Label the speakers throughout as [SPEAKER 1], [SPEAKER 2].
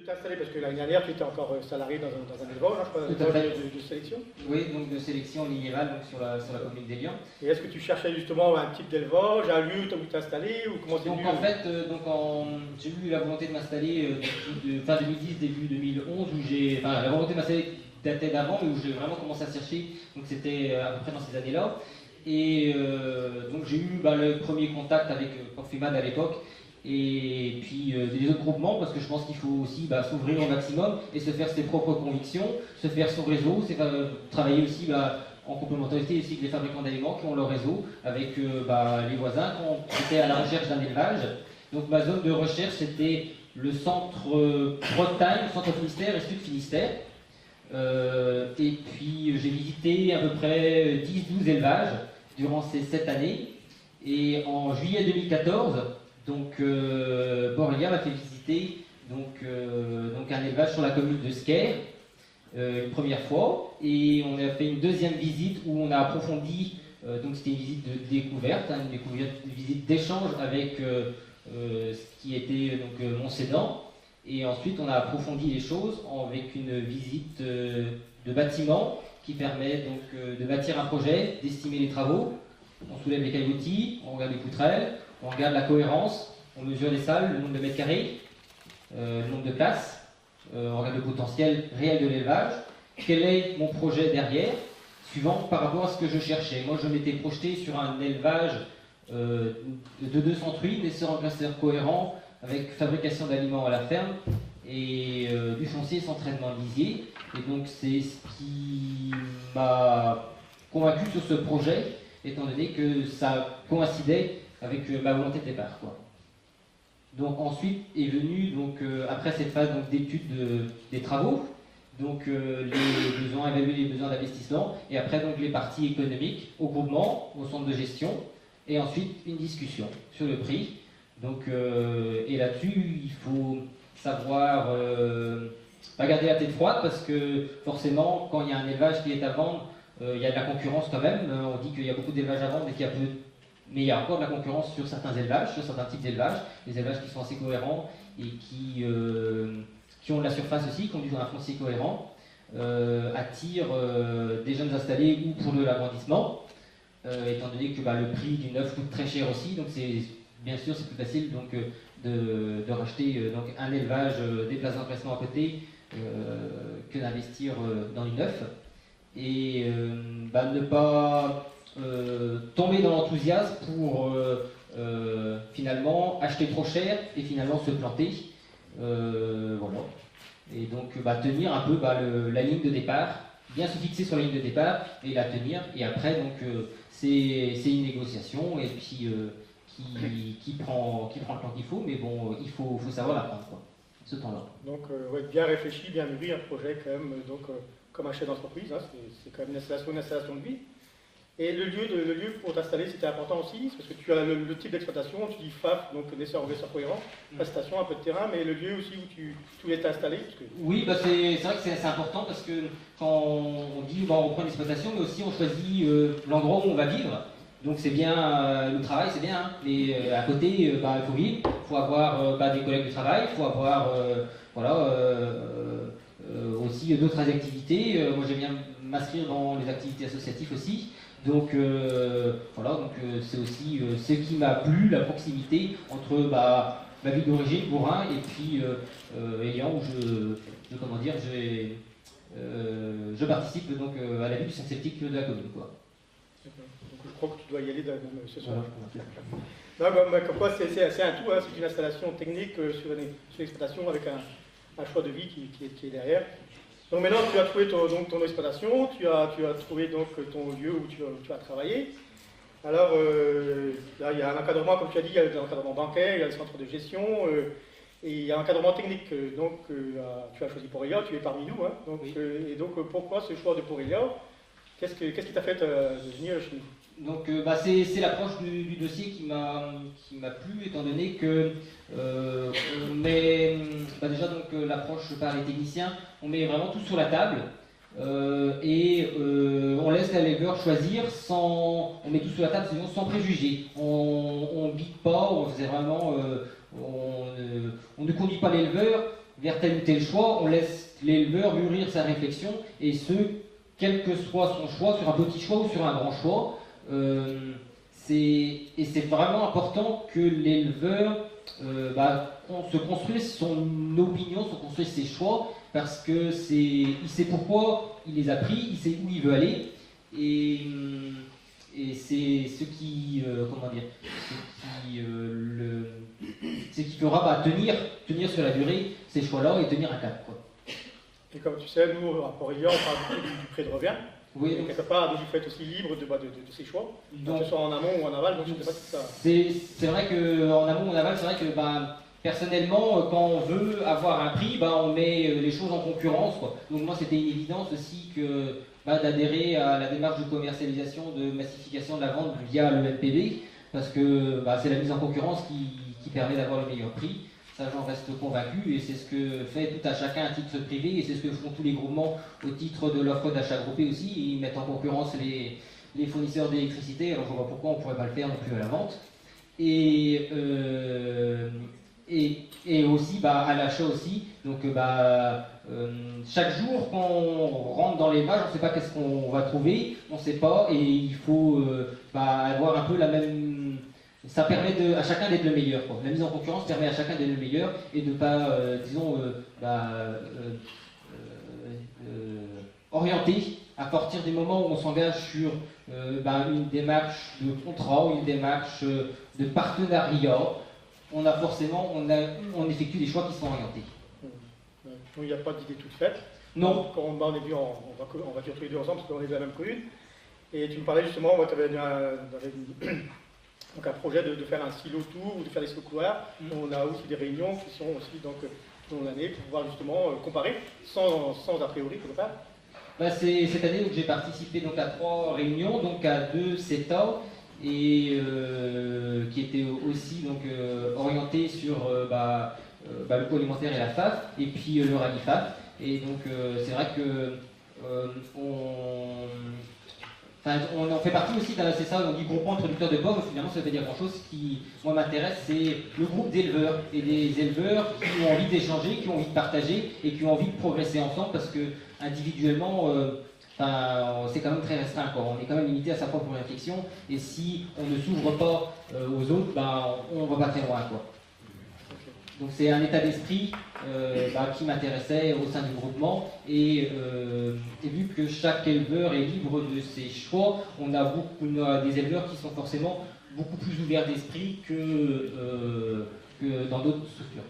[SPEAKER 1] t'installer, parce que l'année dernière, tu étais encore salarié dans un élevage, je crois,
[SPEAKER 2] Tout à fait.
[SPEAKER 1] de sélection.
[SPEAKER 2] Oui, donc de sélection lignérale donc sur la commune d'Élian.
[SPEAKER 1] Et est-ce que tu cherchais justement un type d'élevage, un lieu où t'installer, ou comment c'est
[SPEAKER 2] Donc
[SPEAKER 1] venu
[SPEAKER 2] en fait, j'ai eu la volonté de m'installer fin 2010, début 2011, la volonté de m'installer datait d'avant, mais où j'ai vraiment commencé à chercher, donc c'était à peu près dans ces années-là. Et donc j'ai eu le premier contact avec Porfumad à l'époque, et puis des autres groupements, parce que je pense qu'il faut aussi s'ouvrir au maximum et se faire ses propres convictions, se faire son réseau, travailler aussi en complémentarité aussi avec les fabricants d'aliments qui ont leur réseau, avec les voisins qui étaient à la recherche d'un élevage. Donc ma zone de recherche c'était le centre Bretagne, centre Finistère et Sud Finistère. Et puis j'ai visité à peu près 10-12 élevages durant ces 7 années. Et en juillet 2014, Borrelia m'a fait visiter un élevage sur la commune de Sker une première fois, et on a fait une deuxième visite où on a approfondi, donc c'était une visite de découverte, une visite d'échange avec ce qui était mon cédant, et ensuite on a approfondi les choses avec une visite de bâtiment qui permet de bâtir un projet, d'estimer les travaux. On soulève les cailloutis, on regarde les poutrelles, on regarde la cohérence, on mesure les salles, le nombre de mètres carrés, le nombre de places, on regarde le potentiel réel de l'élevage, quel est mon projet derrière, suivant par rapport à ce que je cherchais. Moi je m'étais projeté sur un élevage de 200 truies, laisseurs engraisseurs cohérents, avec fabrication d'aliments à la ferme, et du foncier sans traitement lisier. Et donc c'est ce qui m'a convaincu sur ce projet, étant donné que ça coïncidait avec ma volonté de départ, quoi. Donc ensuite est venu, après cette phase d'étude des travaux, les besoins, évaluer les besoins d'investissement, et après les parties économiques au groupement, au centre de gestion, et ensuite une discussion sur le prix. Et là-dessus, il faut savoir pas garder la tête froide, parce que forcément, quand il y a un élevage qui est à vendre, il y a de la concurrence quand même. On dit qu'il y a beaucoup d'élevages à vendre, mais il y a encore de la concurrence sur certains élevages, sur certains types d'élevages, des élevages qui sont assez cohérents et qui ont de la surface aussi, qui ont un foncier cohérent, attirent des jeunes installés ou pour de l'agrandissement, étant donné que le prix du neuf coûte très cher aussi, donc bien sûr c'est plus facile de racheter un élevage, des places d'emplacement à côté, que d'investir dans du neuf. Et ne pas tomber dans l'enthousiasme pour finalement acheter trop cher et finalement se planter. Voilà. Et tenir un peu la ligne de départ, bien se fixer sur la ligne de départ et la tenir. Et après, c'est une négociation et puis qui prend le temps qu'il faut, mais bon, il faut savoir la prendre, quoi, ce temps-là.
[SPEAKER 1] Donc, bien réfléchi, bien mûri, un projet quand même, comme un chef d'entreprise, hein, c'est quand même une installation de vie. Et le lieu pour t'installer, c'était important aussi, parce que tu as le type d'exploitation, tu dis FAF, donc naisseur cohérent, prestation, un peu de terrain, mais le lieu aussi où tu voulais t'installer.
[SPEAKER 2] Oui, c'est vrai que c'est important, parce que quand on dit on reprend une exploitation, mais aussi on choisit l'endroit où on va vivre. Donc c'est bien, le travail c'est bien, hein, mais à côté il faut vivre, il faut avoir des collègues de travail, il faut avoir aussi d'autres activités. Moi j'aime bien m'inscrire dans les activités associatives aussi. C'est aussi ce qui m'a plu, la proximité entre ma ville d'origine, Bourrin, et puis Élian, où je participe à la vie du centre sceptique de la commune, quoi.
[SPEAKER 1] Donc je crois que tu dois y aller ce soir. Comme quoi c'est un tout, hein, c'est une installation technique sur l'exploitation avec un choix de vie qui est derrière. Donc maintenant tu as trouvé ton exploitation, tu as trouvé ton lieu où tu vas travailler. Alors là il y a un encadrement, comme tu as dit, il y a l'encadrement bancaire, il y a le centre de gestion, et il y a un encadrement technique. Tu as choisi Borrelia, tu es parmi nous, hein,
[SPEAKER 2] oui.
[SPEAKER 1] Et donc pourquoi ce choix de Borrelia? Qu'est-ce qui t'a fait venir chez nous?
[SPEAKER 2] Donc c'est l'approche du dossier qui m'a plu, étant donné que on met l'approche par les techniciens, on met vraiment tout sur la table et on laisse l'éleveur choisir on met tout sur la table sans préjugés. On bite pas, on faisait vraiment on ne conduit pas l'éleveur vers tel ou tel choix, on laisse l'éleveur mûrir sa réflexion, et ce, quel que soit son choix, sur un petit choix ou sur un grand choix. Et c'est vraiment important que l'éleveur se construise son opinion, se construise ses choix, parce que il sait pourquoi il les a pris, il sait où il veut aller, et c'est ce qui, ce qui fera tenir sur la durée ces choix-là et tenir un cap, quoi.
[SPEAKER 1] Et comme tu sais, nous, à Port-Rivière, on parle beaucoup du prêt de revient.
[SPEAKER 2] Oui,
[SPEAKER 1] donc, quelque part, il faut être aussi libre de ses choix, donc, que ce soit en amont ou en aval, donc je ne sais pas si ça...
[SPEAKER 2] C'est vrai qu'en amont ou en aval, c'est vrai que personnellement, quand on veut avoir un prix, on met les choses en concurrence, quoi. Donc moi, c'était une évidence aussi que d'adhérer à la démarche de commercialisation, de massification de la vente via le MPB, parce que c'est la mise en concurrence qui permet d'avoir le meilleur prix. Ça, j'en reste convaincu, et c'est ce que fait tout à chacun à titre privé, et c'est ce que font tous les groupements au titre de l'offre d'achat groupé aussi. Ils mettent en concurrence les fournisseurs d'électricité, alors je vois pas pourquoi on ne pourrait pas le faire non plus à la vente. Et aussi à l'achat aussi. Donc chaque jour quand on rentre dans les pages, on ne sait pas qu'est-ce qu'on va trouver, on ne sait pas, et il faut avoir un peu la même... Ça permet à chacun d'être le meilleur, quoi. La mise en concurrence permet à chacun d'être le meilleur et de ne pas, orienter à partir du moment où on s'engage sur une démarche de contrat ou une démarche de partenariat. On effectue des choix qui sont orientés.
[SPEAKER 1] Donc il n'y a pas d'idée toute faite.
[SPEAKER 2] Non.
[SPEAKER 1] Quand on est vu, on va dire tous les deux ensemble parce qu'on est de la même commune. Et tu me parlais justement, tu avais donc un projet de faire un silo tour ou de faire des silos couloirs. On a aussi des réunions qui sont aussi donc tout au long de l'année pour pouvoir justement comparer sans a priori quelque part.
[SPEAKER 2] C'est cette année où j'ai participé donc à 3 réunions, donc à 2 CETA, et qui étaient aussi donc orientés sur le co-alimentaire et la FAF, et puis le RALIFAF. Et donc c'est vrai que on en fait partie aussi, c'est ça, on dit groupement de producteurs de pommes, finalement ça veut dire grand chose. Ce qui, moi, m'intéresse, c'est le groupe d'éleveurs, et des éleveurs qui ont envie d'échanger, qui ont envie de partager, et qui ont envie de progresser ensemble, parce que individuellement, c'est quand même très restreint, quoi. On est quand même limité à sa propre réflexion, et si on ne s'ouvre pas aux autres, on ne va pas très loin, quoi. Donc c'est un état d'esprit qui m'intéressait au sein du groupement, et vu que chaque éleveur est libre de ses choix, on a des éleveurs qui sont forcément beaucoup plus ouverts d'esprit que dans d'autres structures.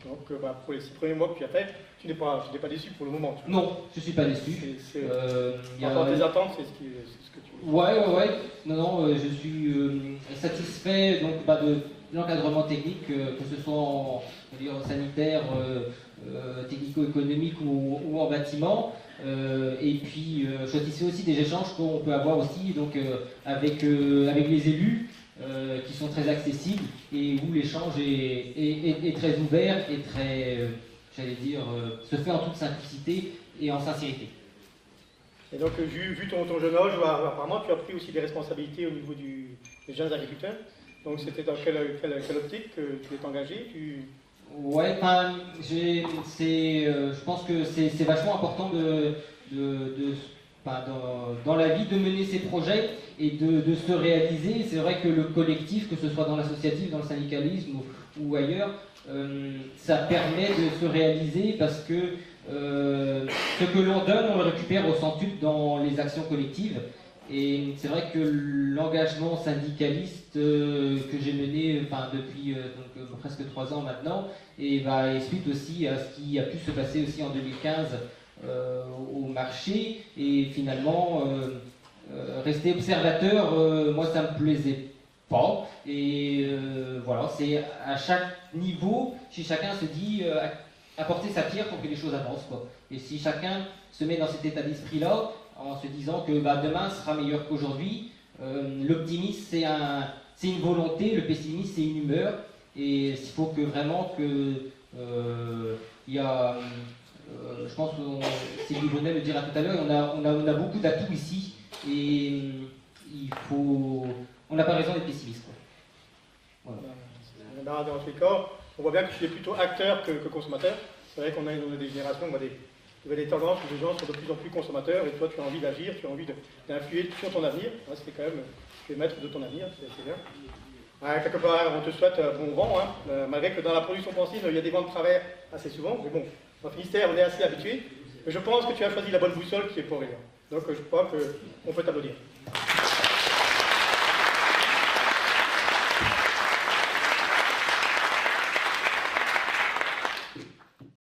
[SPEAKER 1] Donc pour les 6 premiers mois que tu as fait, tu n'es pas déçu pour le moment.
[SPEAKER 2] Non, je ne suis pas déçu.
[SPEAKER 1] Dans tes attentes, c'est ce que tu veux.
[SPEAKER 2] Ouais. Non, je suis satisfait donc, de l'encadrement technique, que ce soit en sanitaire, technico-économique ou en bâtiment. Et puis, je suis satisfait aussi des échanges qu'on peut avoir aussi donc, avec les élus, qui sont très accessibles, et où l'échange est très ouvert et très, se fait en toute simplicité et en sincérité.
[SPEAKER 1] Et donc, vu ton jeune âge, apparemment, tu as pris aussi des responsabilités au niveau des jeunes agriculteurs. Donc, c'était dans quelle optique que tu es engagé?
[SPEAKER 2] Ouais, je pense que c'est vachement important dans la vie de mener ses projets et de se réaliser. C'est vrai que le collectif, que ce soit dans l'associatif, dans le syndicalisme ou ailleurs, ça permet de se réaliser, parce que ce que l'on donne, on le récupère au centuple dans les actions collectives. Et c'est vrai que l'engagement syndicaliste que j'ai mené depuis presque 3 ans maintenant, et suite aussi à ce qui a pu se passer aussi en 2015 au marché, et finalement rester observateur, moi ça me plaisait pas, et voilà, c'est à chaque niveau, si chacun se dit apporter sa pierre pour que les choses avancent, quoi. Et si chacun se met dans cet état d'esprit là, en se disant que demain sera meilleur qu'aujourd'hui, l'optimisme c'est une volonté, le pessimisme c'est une humeur, et il faut que vraiment je pense que Sylvie Bonnet le dira tout à l'heure, on a beaucoup d'atouts ici, et on n'a pas raison d'être pessimiste, quoi. Voilà.
[SPEAKER 1] Dans tous les cas, on voit bien que tu es plutôt acteur que consommateur. C'est vrai qu'on a des générations, on a des tendances où les gens sont de plus en plus consommateurs, et toi tu as envie d'agir, tu as envie d'influer sur ton avenir. Hein, c'est quand même, tu es maître de ton avenir, c'est bien. Quelque part, on te souhaite bon vent, hein, malgré que dans la production pensive, il y a des vents de travers assez souvent. Mais bon, en Finistère, on est assez habitué. Mais je pense que tu as choisi la bonne boussole qui est pour rire. Donc je crois qu'on peut t'applaudir.